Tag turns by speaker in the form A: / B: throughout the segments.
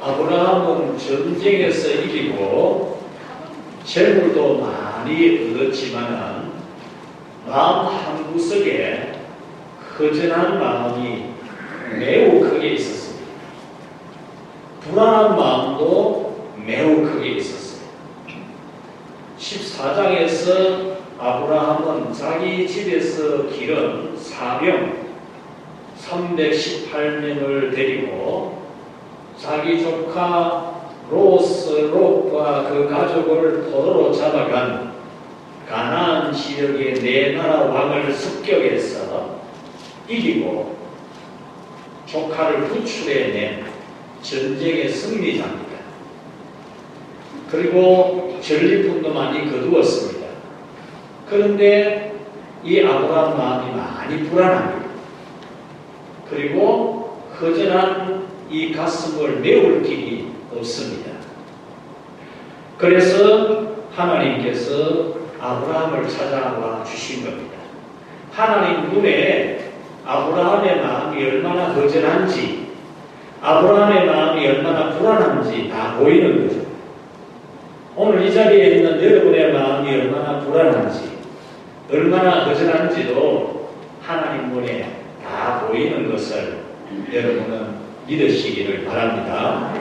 A: 아브라함은 전쟁에서 이기고 재물도 많이 얻었지만은 마음 한구석에 허전한 마음이 매우 크게 있었습니다. 불안한 마음도 매우 크게 있었어요. 14장에서 아브라함은 자기 집에서 기른 사병 318명을 데리고 자기 조카 롯과 그 가족을 포로로 잡아간 가나안 지역의 네 나라 왕을 습격해서 이기고 조카를 구출해낸 전쟁의 승리자입니다. 그리고 전리품도 많이 거두었습니다. 그런데 이 아브라함 마음이 많이 불안합니다. 그리고 허전한 이 가슴을 메울 길이 없습니다. 그래서 하나님께서 아브라함을 찾아와 주신 겁니다. 하나님 눈에 아브라함의 마음이 얼마나 허전한지, 아브라함의 마음이 얼마나 불안한지 다 보이는 거죠. 오늘 이 자리에 있는 여러분의 마음이 얼마나 불안한지, 얼마나 허전한지도 하나님 눈에 다 보이는 것을 여러분은 믿으시기를 바랍니다.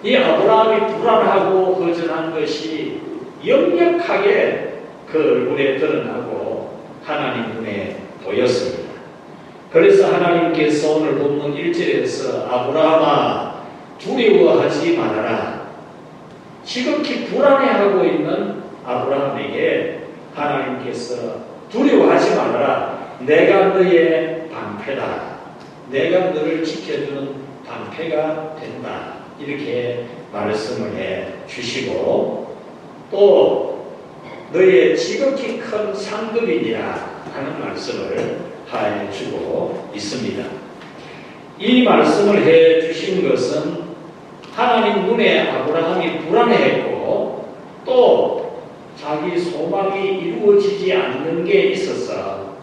A: 이 아브라함이 불안하고 허전한 것이 역력하게 그 얼굴에 드러나고 하나님 눈에 보였습니다. 그래서 하나님께서 오늘 본문 1절에서 아브라함아 두려워하지 말아라. 지극히 불안해하고 있는 아브라함에게 하나님께서 두려워하지 말아라. 내가 너의 방패다. 내가 너를 지켜주는 방패가 된다. 이렇게 말씀을 해 주시고 또 너의 지극히 큰 상급이니라 하는 말씀을 해 주고 있습니다. 이 말씀을 해 주신 것은 하나님 눈에 아브라함이 불안해했고 또 자기 소망이 이루어지지 않는 게 있어서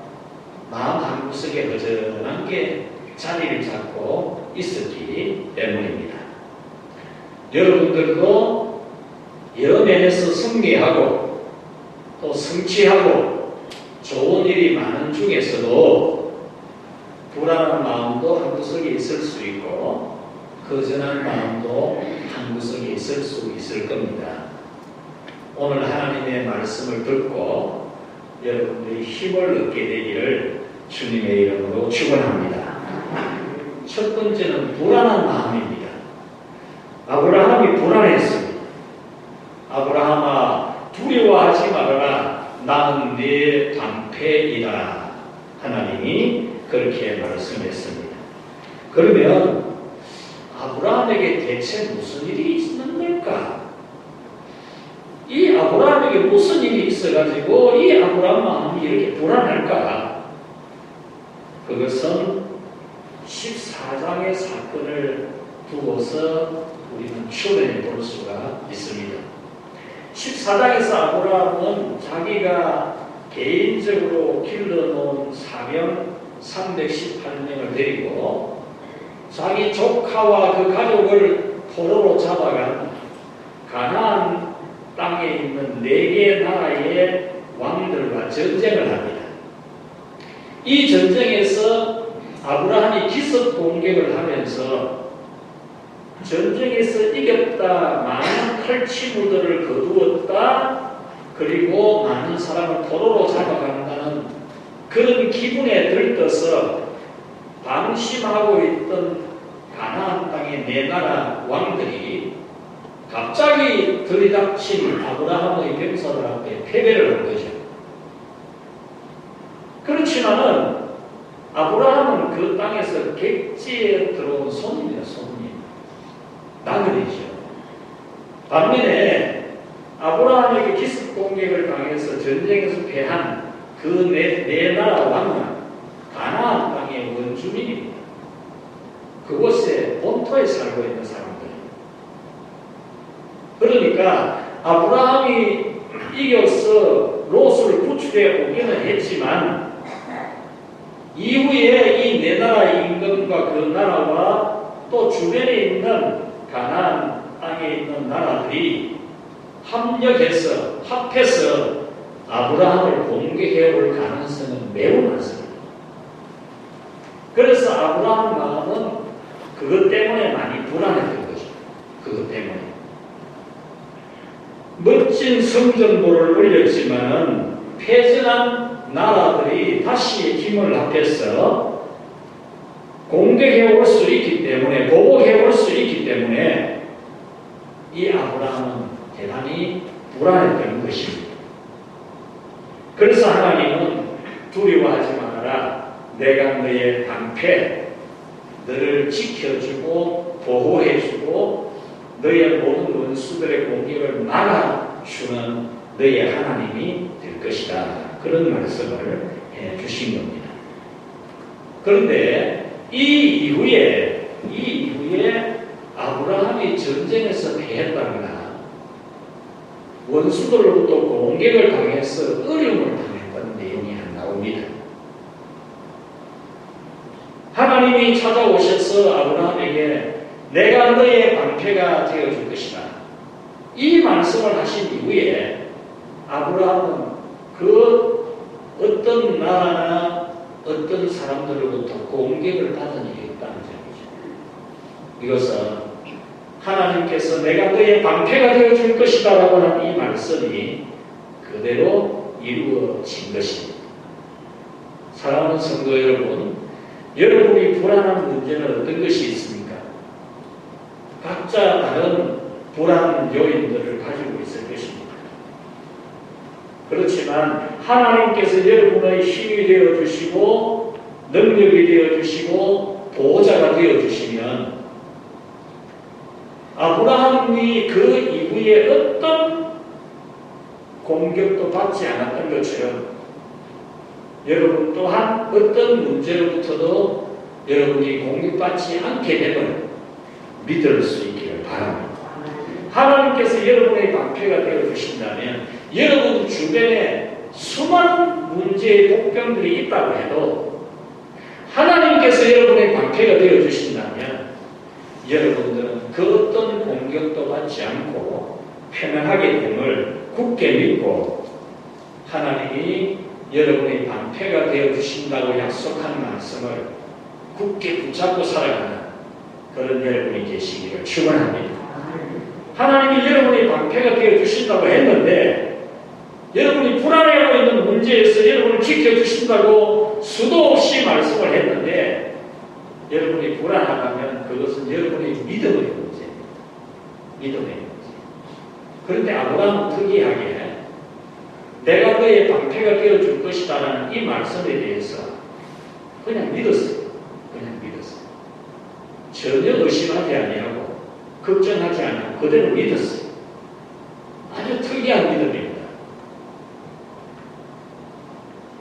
A: 마음 한구석에 허전한 게 자리를 잡고 있었기 때문입니다. 여러분들도 여러 면에서 승리하고 또 성취하고 좋은 일이 많은 중에서도 불안한 마음도 한구석에 있을 수 있고 허전한 마음도 한구석에 있을 수 있을 겁니다. 오늘 하나님의 말씀을 듣고 여러분들이 힘을 얻게 되기를 주님의 이름으로 축원합니다. 첫 번째는 불안한 마음입니다. 아브라함이 불안했습니다. 아브라함아 두려워하지 말아라. 나는 네 방패이다. 하나님이 그렇게 말씀했습니다. 그러면 아브라함에게 대체 무슨 일이 있는 걸까? 이 아브라함에게 무슨 일이 있어가지고 이 아브라함 마음이 이렇게 불안할까? 그것은 14장의 사건을 두고서 우리는 추론해 볼 수가 있습니다. 14장에서 아브라함은 자기가 개인적으로 길러놓은 사병 318명을 데리고 자기 조카와 그 가족을 포로로 잡아간 가나안 땅에 있는 4개 나라의 왕들과 전쟁을 합니다. 이 전쟁에서 아브라함이 기습 공격을 하면서 전쟁에서 이겼다, 많은 칼치무들을 거두었다, 그리고 많은 사람을 포로로 잡아간다는 그런 기분에 들떠서 방심하고 있던 가나안 땅의 4나라 왕들이 갑자기 들이닥친 아브라함의 병사들 앞에 패배를 한 거죠. 그렇지만은 아브라함은 그 땅에서 객지에 들어온 손님이야, 손님. 나그네죠. 반면에 아브라함에게 기습 공격을 당해서 전쟁에서 패한 그 네 나라 왕은 가나안 땅의 원주민입니다. 그곳에 본토에 살고 있는 사람들입니다. 그러니까 아브라함이 이겨서 롯을 구출해 오기는 했지만 이후에 이 네 나라 임금과 그 나라와 또 주변에 있는 가나안 땅에 있는 나라들이 합해서 아브라함을 공격해 올 가능성은 매우 많습니다. 그래서 아브라함 마음은 그것 때문에 많이 불안했던 거죠. 그것 때문에. 멋진 성전보를 올렸지만 패전한 나라들이 다시 힘을 합해서 공격해 올 수 있기 때문에, 보복해 올 수 있기 때문에 이 아브라함은 대단히 불안했던 것입니다. 그래서 하나님은 두려워하지 말아라. 내가 너의 방패, 너를 지켜주고 보호해주고 너의 모든 원수들의 공격을 막아주는 너의 하나님이 될 것이다. 그런 말씀을 해주신 겁니다. 그런데 이 이후에 아브라함이 전쟁에서 패했다거나 원수들로부터 공격을 당해서 어려움을 당했다는 내용이 안 나옵니다. 하나님이 찾아오셔서 아브라함에게 내가 너의 방패가 되어줄 것이다. 이 말씀을 하신 이후에 아브라함은 그 어떤 나라나 어떤 사람들로부터 공격을 받은 일이 없다는 점이죠. 이것은 하나님께서 내가 너의 방패가 되어줄 것이다 라고 하는 이 말씀이 그대로 이루어진 것입니다. 사랑하는 성도 여러분, 여러분이 불안한 문제는 어떤 것이 있습니까? 각자 다른 불안 요인들을 가지고 있을 것입니다. 그렇지만 하나님께서 여러분의 힘이 되어주시고 능력이 되어주시고 보호자가 되어주시면 아브라함이 그 이후에 어떤 공격도 받지 않았던 것처럼 여러분 또한 어떤 문제로부터도 여러분이 공격받지 않게 됨을 믿을 수 있기를 바랍니다. 하나님께서 여러분의 방패가 되어주신다면 여러분 주변에 수많은 문제의 복병들이 있다고 해도 하나님께서 여러분의 방패가 되어주신다면 여러분들은 그 어떤 공격도 받지 않고 편안하게 됨을 굳게 믿고 하나님이 여러분의 방패가 되어주신다고 약속한 말씀을 굳게 붙잡고 살아가는 그런 여러분이 계시기를 축원합니다. 하나님이 여러분의 방패가 되어주신다고 했는데 여러분이 불안해하고 있는 문제에서 여러분을 지켜주신다고 수도 없이 말씀을 했는데 여러분이 불안하다면 그것은 여러분의 믿음의 문제입니다. 믿음의 문제. 그런데 아브라함은 특이하게 내가 너의 방패가 되어줄 것이다라는 이 말씀에 대해서 그냥 믿었어요. 그냥 믿었어요. 전혀 의심하지 아니하고 걱정하지 않고 그대로 믿었어요. 아주 특이한 믿음입니다.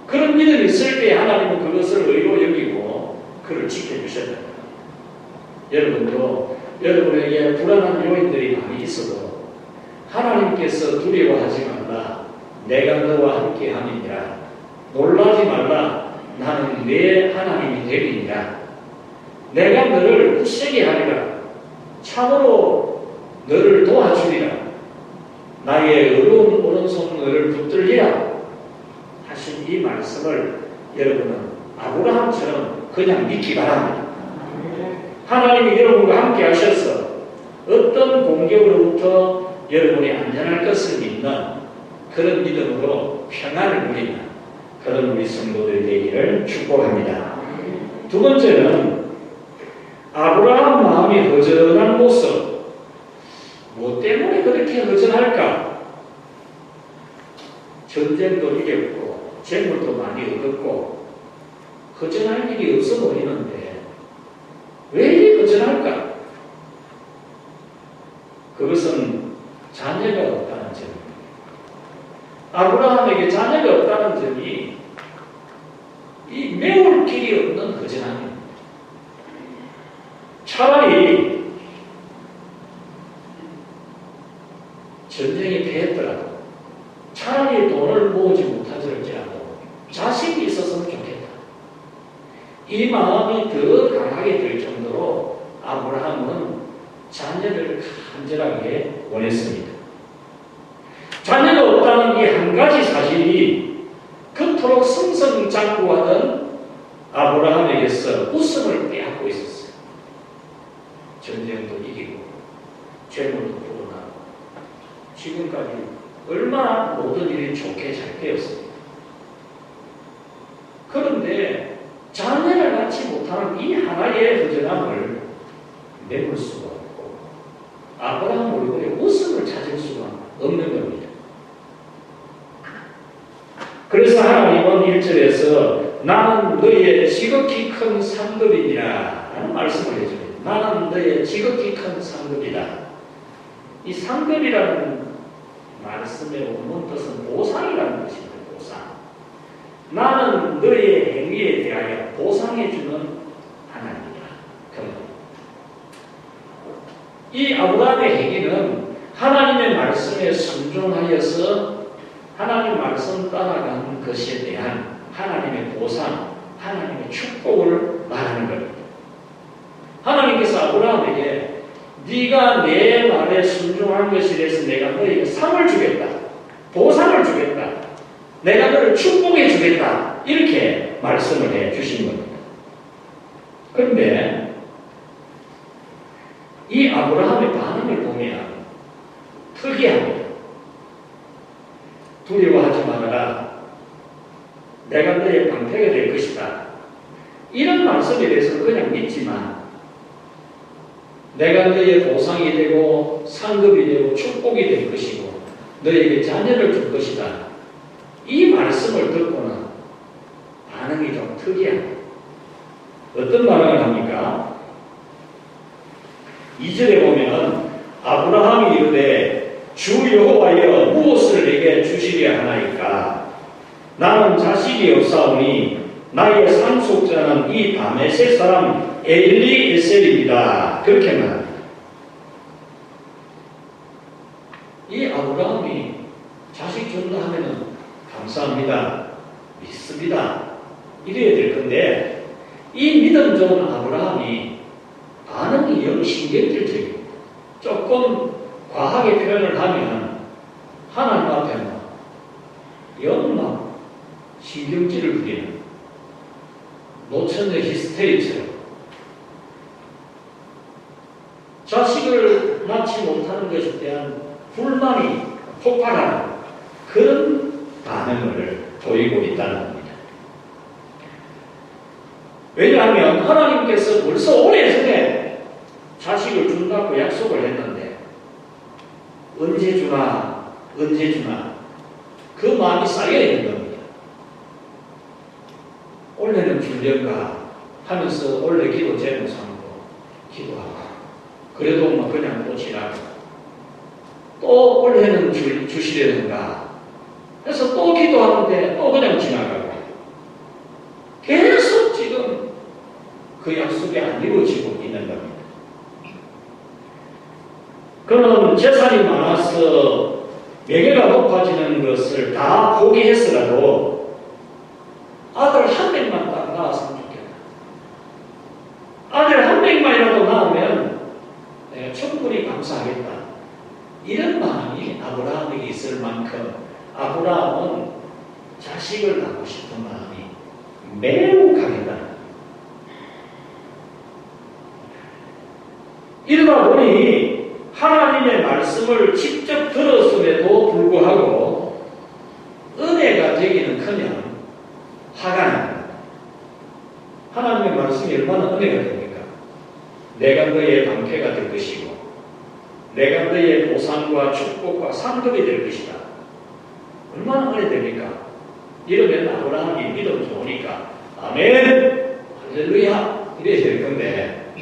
A: 그런 믿음이 있을 때 하나님은 그것을 의로 여기고 그를 지켜주셨다. 여러분도 여러분에게 불안한 요인들이 많이 있어도 하나님께서 두려워하지 말라. 내가 너와 함께 함이니라. 놀라지 말라. 나는 내 하나님이 되리니라. 내가 너를 굳세게 하리라. 참으로 너를 도와주리라. 나의 어려운 오른손 너를 붙들리라. 하신 이 말씀을 여러분은 아브라함처럼 그냥 믿기 바랍니다. 하나님이 여러분과 함께 하셔서 어떤 공격으로부터 여러분이 안전할 것을 믿는 그런 믿음으로 평안을 누리는 그런 우리 성도들이 되기를 축복합니다. 두 번째는 아브라함 마음이 허전한 모습. 뭐 때문에 그렇게 허전할까? 전쟁도 이겼고 재물도 많이 얻었고 허전할 일이 없어 보이는데 왜 이리 허전할까? 그것은 자녀가 없다는 점입니다. 아브라함에게 자녀가 없다는 점이 이 메울 길이 없는 허전함입니다. 차라리 전쟁에 패했더라도 차라리 돈을 모으지 못하더라도 자식이 있었으면 좋겠다. 이 마음이 더 강하게 될 정도로 아브라함은 자녀를 간절하게 원했습니다. 자녀가 없다는 이 한 가지 사실이 그토록 승승장구하던 아브라함에게서 웃음을 빼앗고 있었어요. 전쟁도 이기고 재물도 불어나고 지금까지 얼마나 모든 일이 좋게 잘 되었습니다. 그런데 자녀를 낳지 못하는 이 하나의 허전함을 메울 수가 없고 아브라함 얼굴에 웃음을 찾을 수가 없는 겁니다. 그래서 하나님은 1절에서 나는 너의 지극히 큰 상급이니라 라는 말씀을 해줍니다. 나는 너의 지극히 큰 상급이다. 이 상급이라는 말씀의 원문 뜻은 보상이라는 것입니다. 보상. 나는 너의 행위에 대하여 보상해주는 하나님이다. 이 아브라함의 행위는 하나님의 말씀에 순종하여서 하나님 말씀 따라가는 것에 대한 하나님의 보상, 하나님의 축복을 말하는 겁니다. 하나님께서 아브라함에게 네가 내 말에 순종한 것에 대해서 내가 너에게 상을 주겠다. 보상을 주겠다. 내가 너를 축복해 주겠다. 이렇게 말씀을 해 주신 겁니다. 그런데 이 아브라함의 반응을 보면 특이합니다. 두려워하지 말아라. 내가 너의 방패가 될 것이다. 이런 말씀에 대해서는 그냥 믿지만 내가 너의 보상이 되고 상급이 되고 축복이 될 것이고 너에게 자녀를 줄 것이다. 이 말씀을 듣고는 반응이 좀 특이합니다. 어떤 반응을 합니까? 2절에 보면 아브라함이 이르되 주 여호와여 무엇을 내게 주시려 하나이까? 나는 자식이 없사오니 나의 상속자는 이 다메섹 사람 엘리에셀입니다. 그렇게 말합니다. 이 아브라함이 자식 준다 하면은 감사합니다. 믿습니다. 이래야 될 건데 이 믿음 좋은 아브라함이 반응이 영 신경질적입니다. 조금 과하게 표현을 하면 하나님 앞에는 영 신경질을 부리는 노처녀 히스테리처럼 자식을 낳지 못하는 것에 대한 불만이 폭발하는 그런 반응을 보이고 있다는 겁니다. 왜냐하면 하나님께서 벌써 오래전에 자식을 준다고 약속을 했는데 언제 주나 언제 주나 그 마음이 쌓여 있는 겁니다. 올해는 줄련가 하면서 올해 기도 제목 삼고 기도하고 그래도 뭐 그냥 또 지나고 또 올해는 주시려는가 해서 또 기도하는데 또 그냥 지나가고 계속 지금 그 약속이 안 이루어지고 있는 겁니다. 그는 재산이 많아서 명예가 높아지는 것을 다 포기해서라도 아들 한 명만 딱 낳았으면 좋겠다. 아들 한 명만이라도 낳으면 내가 충분히 감사하겠다. 이런 마음이 아브라함에게 있을 만큼 아브라함은 자식을 낳고 싶은 마음이 매우 강했다. 이러다 보니 하나님의 말씀을 직접 들었음에도 불구하고 은혜가 되기는커녕 화가 납니다. 하나님의 말씀이 얼마나 은혜가 됩니까? 내가 너의 방패가 될 것이고 내가 너의 보상과 축복과 상급이 될 것이다. 얼마나 은혜 됩니까? 이러면 아브라함이 믿음 좋으니까 아멘 할렐루야 이래야 될 건데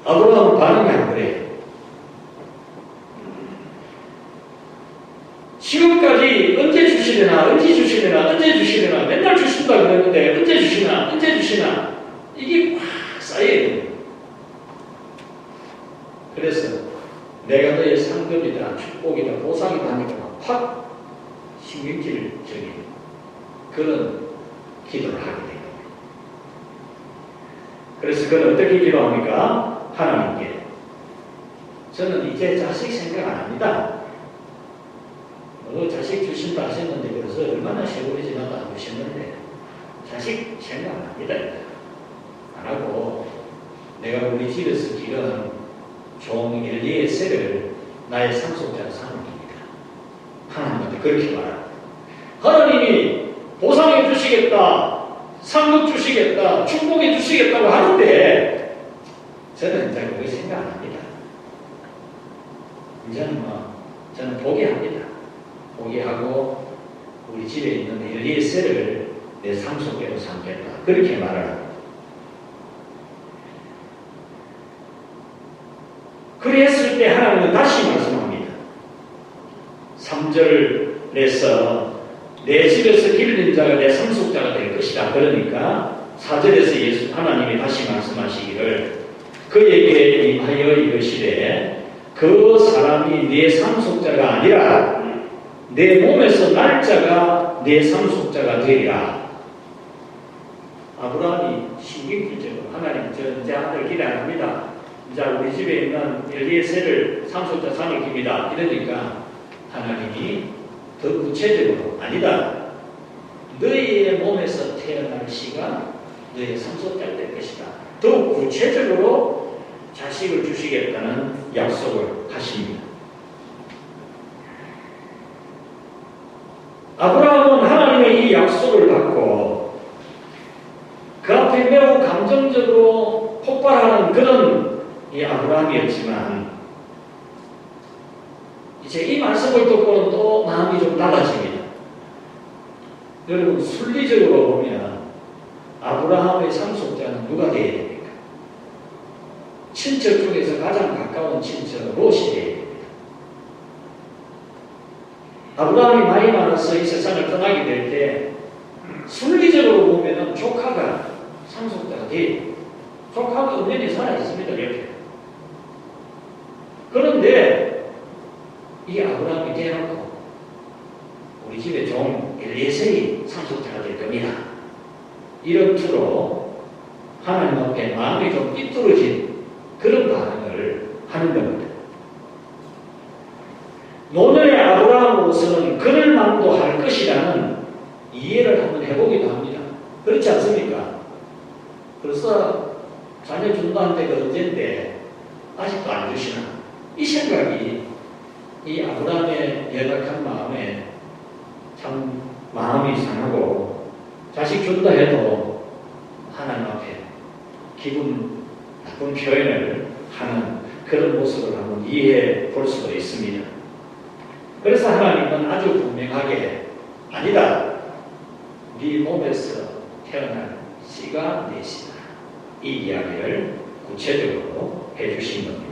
A: 아브라함은 반응이 안 그래요. 지금까지 언제 주시려나 언제 주시려나 언제 주시려나 맨날 주신다 그랬는데 언제 주시나 언제 주시나 이게 꽉 쌓여있는 거예요. 그래서 내가 너의 상급이다 축복이다 보상이다 하니까 확 신경질을 정해 그런 기도를 하게 됩니다. 그래서 그는 어떻게 기도합니까? 하나님께 저는 이제 자식 생각 안 합니다. 자식 주신다 하셨는데 그래서 얼마나 세월이 지나도 안 주셨는데 자식 생각 안 합니다. 안 하고 내가 우리 집에서 기른 종 엘리에셀을 나의 상속자로 삼습니다. 하나님한테 그렇게 말합니다. 하나님이 보상해 주시겠다, 상급 주시겠다, 축복해 주시겠다고 하는데 저는 이제 그렇게 생각 안 합니다. 이제는 저는 포기합니다. 포기하고 우리 집에 있는 엘리에셀을 내 상속자로 삼겠다. 그렇게 말을 합니다. 그랬을 때 하나님은 다시 말씀합니다. 3절에서 내 집에서 기르는 자가 내 상속자가 될 것이다. 그러니까 4절에서 하나님이 다시 말씀하시기를 그에게 임하여 이르시되 그 사람이 내 상속자가 아니라 내 몸에서 날 자가 내 상속자가 되리라. 아브라함이 신경질적으로 하나님 저 제 아들 기대 안 합니다. 이제 우리 집에 있는 엘리에셀을 상속자 삼을깁니다. 이러니까 하나님이 더 구체적으로 아니다. 너희의 몸에서 태어날 씨가 너희의 상속자가 될 것이다. 더욱 구체적으로 자식을 주시겠다는 약속을 하십니다. 아브라함은 하나님의 이 약속을 받고 그 앞에 매우 감정적으로 폭발하는 그런 이 아브라함이었지만 이제 이 말씀을 듣고는 또 마음이 좀 달라집니다. 여러분 순리적으로 보면 아브라함의 상속자는 누가 되어야 됩니까? 친척 중에서 가장 가까운 친척은 롯이 되어야 됩니다. 아브라함이 나이 많아서 이 세상을 떠나게 될 때 순리적으로 보면 조카가 상속자가 돼요. 조카가 은연히 살아있습니다. 이렇게. 그런데 이 아브라함이 대놓고 우리 집에 종 엘리에셀이 상속자가 될 겁니다. 이런 투로 하나님 앞에 마음이 좀 삐뚤어진 그런 반응을 하는 겁니다. 노년의 아브라함으로서는 그럴 만도 할 것이라는 이해를 한번 해보기도 합니다. 그렇지 않습니까? 벌써 자녀 준다는 데가 언젠데 아직도 안 주시나? 이 생각이 이 아브라함의 연약한 마음에 참 마음이 상하고 자식 준다 해도 하나님 앞에 기분 나쁜 표현을 하는 그런 모습을 한번 이해해 볼 수도 있습니다. 그래서 하나님은 아주 분명하게 아니다. 네 몸에서 태어난 씨가 내 씨다. 이 이야기를 구체적으로 해주신 겁니다.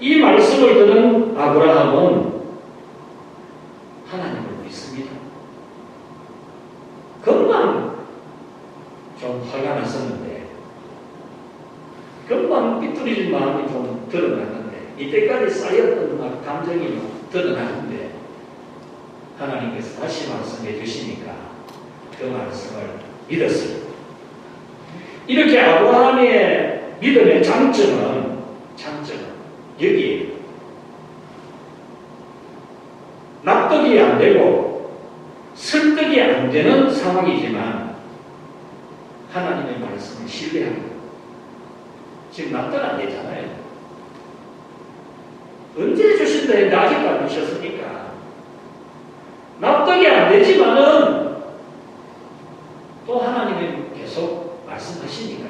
A: 이 말씀을 듣는 아브라함은 하나님을 믿습니다. 금방 좀 화가 났었는데 금방 삐뚤어진 마음이 좀 드러났는데 이때까지 쌓였던 감정이 드러나는데 하나님께서 다시 말씀해 주시니까 그 말씀을 믿었습니다. 이렇게 아브라함의 믿음의 장점은 여기에 납득이 안 되고 설득이 안 되는 상황이지만 하나님의 말씀을 신뢰합니다. 지금 납득 안 되잖아요. 언제 주신다 했는데 아직도 안 주셨으니까 납득이 안 되지만은 또 하나님이 계속 말씀하시니까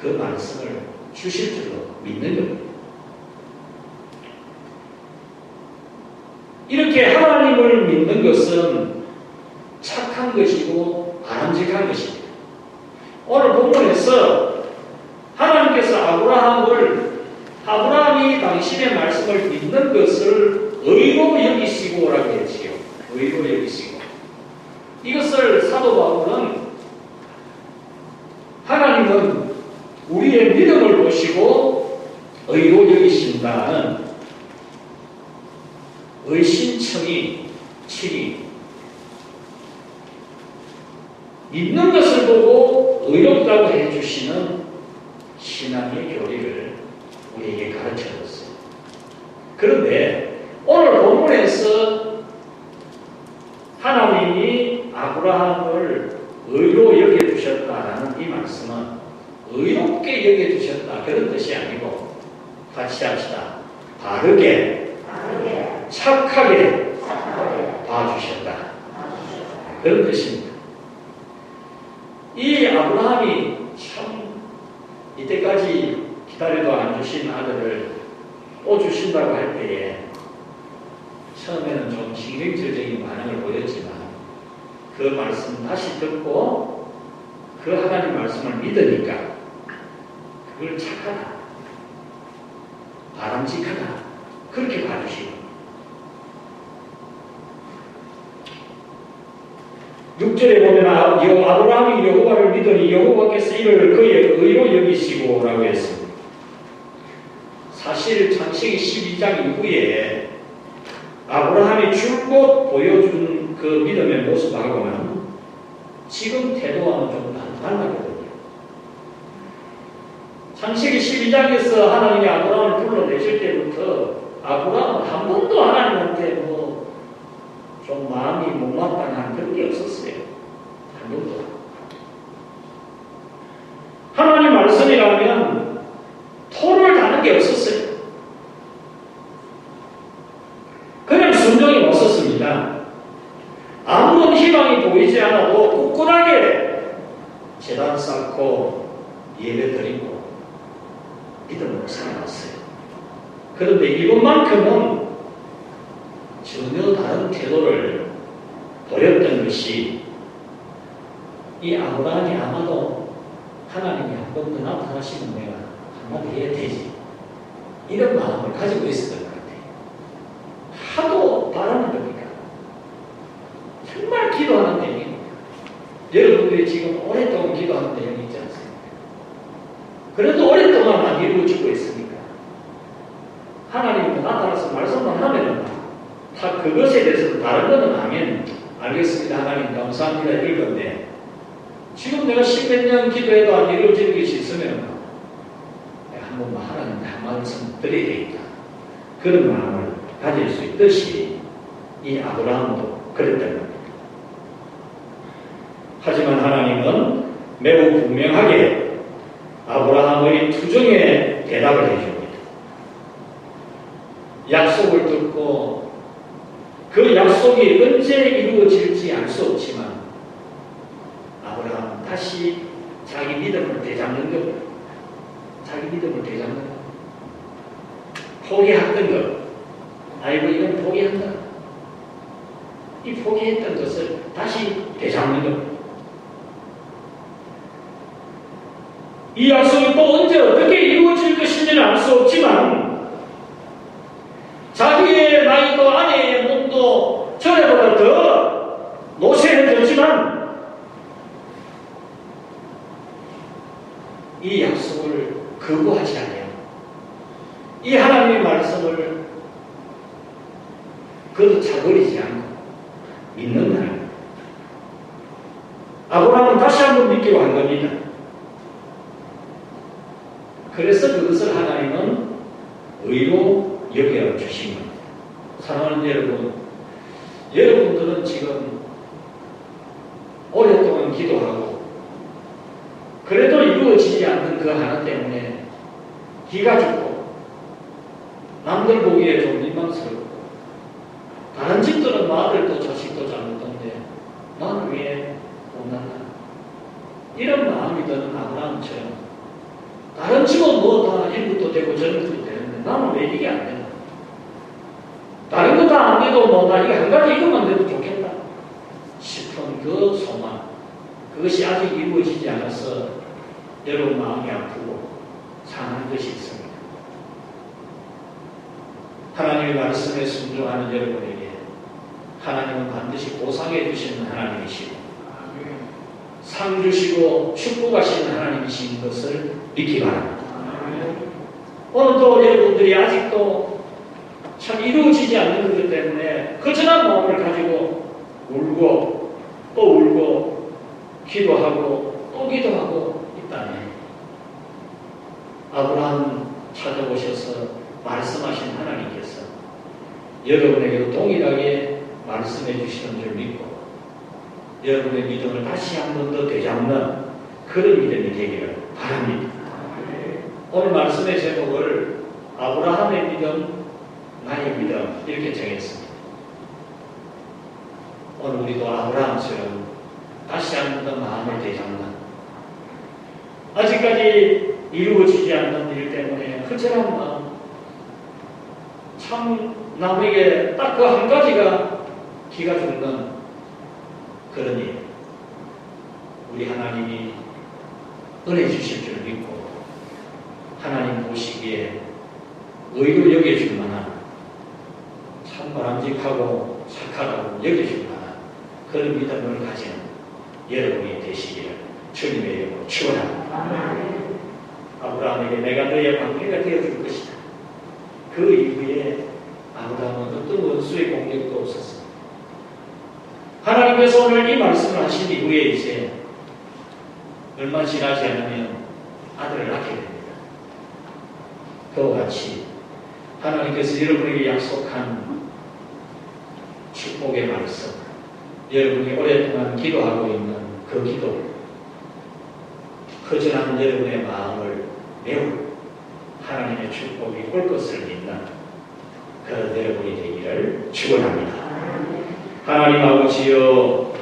A: 그 말씀을 주실 줄로 믿는 겁니다. 이렇게 하나님을 믿는 것은 착한 것이고 바람직한 것입니다. 오늘 본문에서 하나님께서 아브라함이 당신의 말씀을 믿는 것을 의로 여기시고라고 했지요. 의로 여기시고. 이것을 사도 바울은 하나님은 우리의 믿음을 보시고 의로 여기신다는 의심청이 7이 믿는 것을 보고 의롭다고 해주시는 신앙의 교리를 우리에게 가르쳐줬어요. 그런데 오늘 본문에서 하나님이 아브라함을 의로 여겨주셨다라는 이 말씀은 의롭게 여겨주셨다 그런 뜻이 아니고 같이 합시다. 바르게 착하게 봐주셨다 그런 뜻입니다. 이 아브라함이 참 이때까지 기다려도 안 주신 아들을 또 주신다고 할 때에 처음에는 좀 신경질적인 반응을 보였지만 그 말씀 다시 듣고 그 하나님 말씀을 믿으니까 그걸 착하다, 바람직하다 그렇게 봐주시고 6절에 보면 아브라함이 여호와를 믿으니 여호와께서 이를 그의 의로 여기시고 라고 했습니다. 사실 창세기 12장 이후에 아브라함이 줄곧 보여준 그 믿음의 모습하고는 지금 태도와는 좀 달라거든요. 창세기 12장에서 하나님이 아브라함을 불러내실 때부터 아브라함은 한 번도 하나님한테 좀 마음이 못마땅한 그런 게 없었어요. 한 번도. 하나님 말씀이라면 토를 다는 게 없었어요. 그냥 순종이 없었습니다. 아무런 희망이 보이지 않아도 굳건하게 제단 쌓고 예배 드리고 믿음으로 살아갔어요. 그런데 이번만큼은 전혀 다른 태도를 보였던 것이 이 아브라함이 아마도 하나님이 한 번 더 나타나시면 내가 한마디 해야 되지 이런 마음을 가지고 있었던 것 같아요. 하도 바라는 겁니까? 정말 기도하는 내용입니다. 여러분들이 지금 오랫동안 기도하는 내용이 있지 않습니까? 그래도 오랫동안 안 이루어지고 있으니까 하나님이 나타나서 말씀만 하면은 다 그것에 대해서 다른 거는 아멘 알겠습니다 하나님 감사합니다 이럴 건데 지금 내가 10몇 년 기도해도 안 이루어지는 것이 있으면 내가 한 번만 하나님께 한 말씀 드려야 되겠다 그런 마음을 가질 수 있듯이 이 아브라함도 그랬던 겁니다. 하지만 하나님은 매우 분명하게 아브라함의 투정에 대답을 해줍니다. 약속을 듣고 그 약속이 언제 이루어질지 알 수 없지만 아브라함은 다시 자기 믿음을 되잡는 것, 자기 믿음을 되잡는 것, 포기했던 것, 아이고 이건 포기한다. 이 포기했던 것을 다시 되잡는 것. 이 약속이 또 언제 어떻게 이루어질 것인지는 알 수 없지만 자기의 나이도 아내의 몸도 전에보다 더 노쇠해졌지만 이 약속을 거부하지 않아요. 이 하나님의 말씀을 그도 차버리지 않고 믿는 하나님. 아브라함은 다시 한번 믿기로 한 겁니다. 그래서 그것을 하나님은 의로 여겨주신 겁니다. 사랑하는 여러분, 여러분들은 지금 오랫동안 기도하고 그래도 이루어지지 않는 그 하나 때문에 기가 죽고 남들 보기에 좀 민망스럽고 다른 집들은 아들도 자식도 잘 먹던데 나는 왜 못났나 이런 마음이 드는 아브라함처럼 다른 집은 뭐 다 일부도 되고 저것도 되는데 나는 왜 이게 안 되나? 다른 거 다 안 돼도 뭐 나 이거 한 가지 이것만 돼도 좋겠다 싶은 그 소망 그것이 아직 이루어지지 않아서 여러분 마음이 아프고 상한 것이 있습니다. 하나님의 말씀에 순종하는 여러분에게 하나님은 반드시 보상해 주시는 하나님이시고 상 주시고 축복하시는 하나님이신 것을 믿기 바랍니다. 오늘도 여러분들이 아직도 참 이루어지지 않는 것 때문에 거절한 마음을 가지고 울고 또 울고 기도하고 또 기도하고 있다면 아브라함 찾아오셔서 말씀하신 하나님께서 여러분에게도 동일하게 말씀해 주시는 줄 믿고 여러분의 믿음을 다시 한 번 더 되잡는 그런 믿음이 되기를 바랍니다. 오늘 말씀의 제목을 아브라함의 믿음, 나의 믿음 이렇게 정했습니다. 오늘 우리도 아브라함처럼 다시 한 번 더 마음을 되잡는, 아직까지 이루어지지 않는 일 때문에 허전한 마음, 참 남에게 딱 그 한 가지가 기가 죽는 그런 일, 우리 하나님이 은혜 주실 줄 믿고 하나님 보시기에 의로 여겨줄 만한, 참 바람직하고 착하다고 여겨줄 만한 그런 믿음을 가진 여러분이 되시기를 주님의 이름으로 축원합니다. 아브라함에게 내가 너의 방패가 되어줄 것이다. 그 이후에 아브라함은 어떤 원수의 공격도 없었습니다. 하나님께서 오늘 이 말씀을 하신 이후에 이제 얼마 지나지 않으면 아들을 낳게 됩니다. 그와 같이 하나님께서 여러분에게 약속한 축복의 말씀, 여러분이 오랫동안 기도하고 있는 그 기도, 허전한 여러분의 마음을 메울 하나님의 축복이 올 것을 믿는 그런 여러분이 되기를 축원합니다. 하나님 아버지여,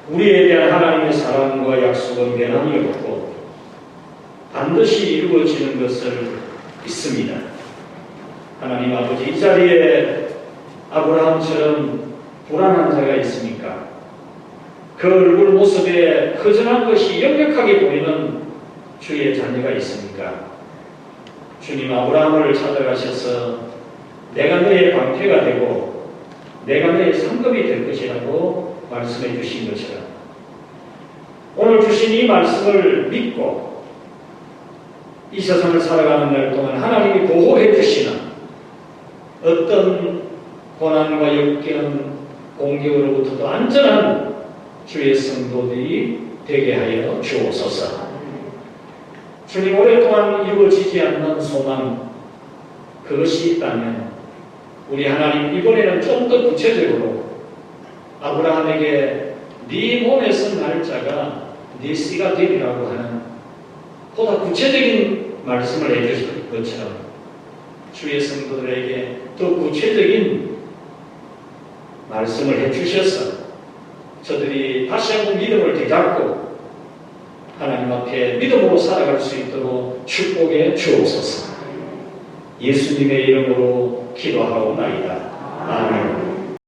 A: 우리에 대한 하나님의 사랑과 약속은 변함이 없고 반드시 이루어지는 것을 믿습니다. 하나님 아버지, 이 자리에 아브라함처럼 불안한 자가 있습니까? 그 얼굴 모습에 허전한 것이 역력하게 보이는 주의 자녀가 있습니까? 주님, 아브라함을 찾아가셔서 내가 너의 방패가 되고 내가 너의 상급이 될 것이라고 말씀해 주신 것처럼 오늘 주신 이 말씀을 믿고 이 세상을 살아가는 날 동안 하나님이 보호해 주시는 어떤 고난과 역경, 공격으로부터도 안전한 주의 성도들이 되게 하여 주옵소서. 주님, 오랫동안 이루어지지 않는 소망, 그것이 있다면 우리 하나님 이번에는 좀 더 구체적으로 아브라함에게 네 몸에서 날 자가 네 씨가 되리라고 하는 보다 구체적인 말씀을 해주실 것처럼 주의 성도들에게 더 구체적인 말씀을 해주셔서 저들이 다시 한번 믿음을 되잡고 하나님 앞에 믿음으로 살아갈 수 있도록 축복해 주옵소서. 예수님의 이름으로 기도하옵나이다.